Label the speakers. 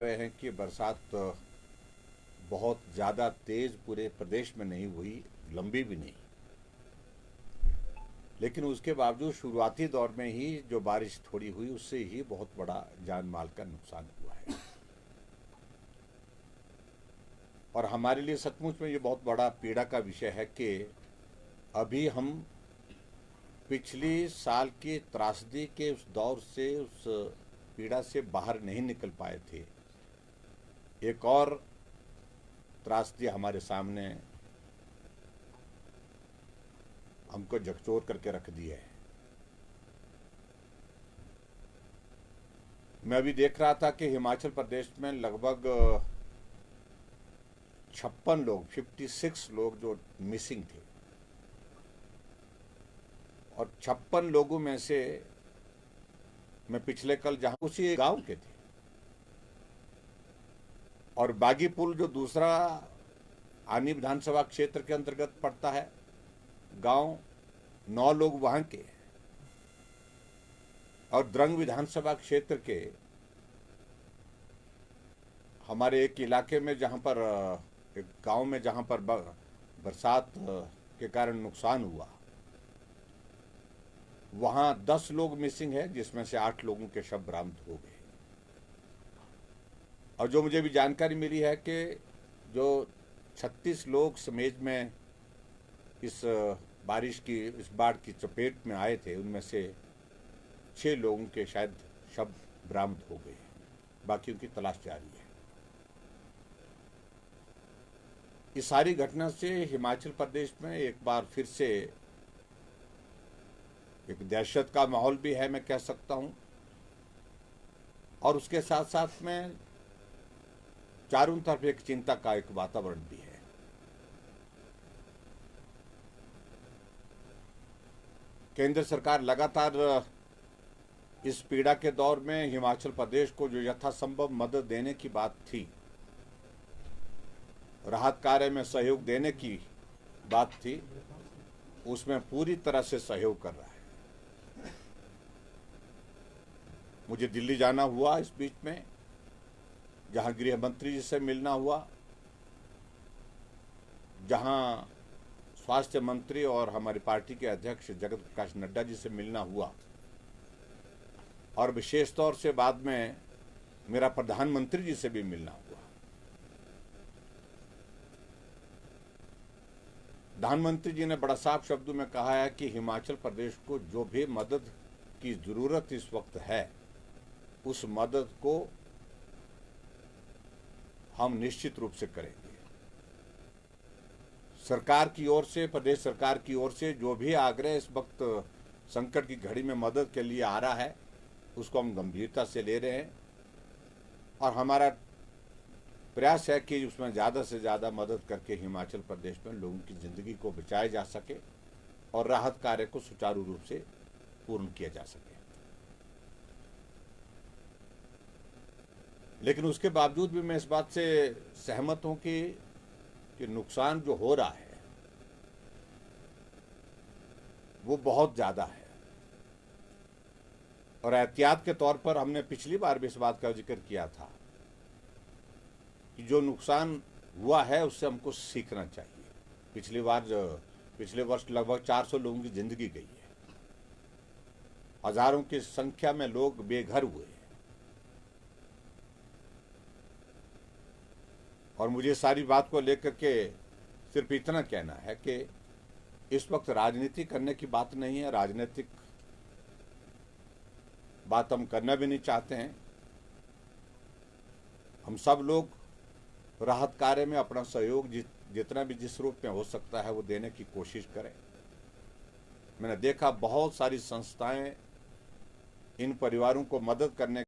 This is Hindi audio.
Speaker 1: रहे हैं कि बरसात बहुत ज़्यादा तेज़ पूरे प्रदेश में नहीं हुई, लंबी भी नहीं, लेकिन उसके बावजूद शुरुआती दौर में ही जो बारिश थोड़ी हुई उससे ही बहुत बड़ा जान माल का नुकसान हुआ है। और हमारे लिए सचमुच में ये बहुत बड़ा पीड़ा का विषय है कि अभी हम पिछली साल की त्रासदी के उस दौर से, उस पीड़ा से बाहर नहीं निकल पाए थे। एक और त्रासदी हमारे सामने हमको झकझोर करके रख दी है। मैं अभी देख रहा था कि हिमाचल प्रदेश में लगभग 56 लोग जो मिसिंग थे, और 56 लोगों में से मैं पिछले कल जहां उसी गांव के थे, और बागी पुल जो दूसरा आनी विधानसभा क्षेत्र के अंतर्गत पड़ता है गांव, 9 लोग वहां के, और द्रंग विधानसभा क्षेत्र के हमारे एक इलाके में जहां पर एक गांव में जहां पर बरसात के कारण नुकसान हुआ, वहां 10 लोग मिसिंग है, जिसमें से 8 लोगों के शव बरामद हो गए। और जो मुझे भी जानकारी मिली है कि जो 36 लोग समेत में इस बाढ़ की चपेट में आए थे, उनमें से 6 लोगों के शायद शव बरामद हो गए, बाकी उनकी तलाश जारी है। इस सारी घटना से हिमाचल प्रदेश में एक बार फिर से एक दहशत का माहौल भी है, मैं कह सकता हूं, और उसके साथ साथ में चारों तरफ एक चिंता का एक वातावरण भी है। केंद्र सरकार लगातार इस पीड़ा के दौर में हिमाचल प्रदेश को जो यथासंभव मदद देने की बात थी, राहत कार्य में सहयोग देने की बात थी, उसमें पूरी तरह से सहयोग कर रहा है। मुझे दिल्ली जाना हुआ इस बीच में, जहां गृह मंत्री जी से मिलना हुआ, जहां स्वास्थ्य मंत्री और हमारी पार्टी के अध्यक्ष जगत प्रकाश नड्डा जी से मिलना हुआ, और विशेष तौर से बाद में मेरा प्रधानमंत्री जी से भी मिलना हुआ। प्रधानमंत्री जी ने बड़ा साफ शब्दों में कहा है कि हिमाचल प्रदेश को जो भी मदद की जरूरत इस वक्त है, उस मदद को हम निश्चित रूप से करेंगे। सरकार की ओर से, प्रदेश सरकार की ओर से जो भी आग्रह इस वक्त संकट की घड़ी में मदद के लिए आ रहा है, उसको हम गंभीरता से ले रहे हैं, और हमारा प्रयास है कि उसमें ज़्यादा से ज़्यादा मदद करके हिमाचल प्रदेश में लोगों की ज़िंदगी को बचाया जा सके और राहत कार्य को सुचारू रूप से पूर्ण किया जा सके। लेकिन उसके बावजूद भी मैं इस बात से सहमत हूं कि नुकसान जो हो रहा है वो बहुत ज़्यादा है, और एहतियात के तौर पर हमने पिछली बार भी इस बात का जिक्र किया था कि जो नुकसान हुआ है उससे हमको सीखना चाहिए। पिछले वर्ष लगभग 400 लोगों की जिंदगी गई है, हजारों की संख्या में लोग बेघर हुए हैं, और मुझे सारी बात को लेकर के सिर्फ इतना कहना है कि इस वक्त राजनीति करने की बात नहीं है, राजनीतिक बात हम करना भी नहीं चाहते हैं। हम सब लोग राहत कार्य में अपना सहयोग जितना भी जिस रूप में हो सकता है वो देने की कोशिश करें। मैंने देखा बहुत सारी संस्थाएं इन परिवारों को मदद करने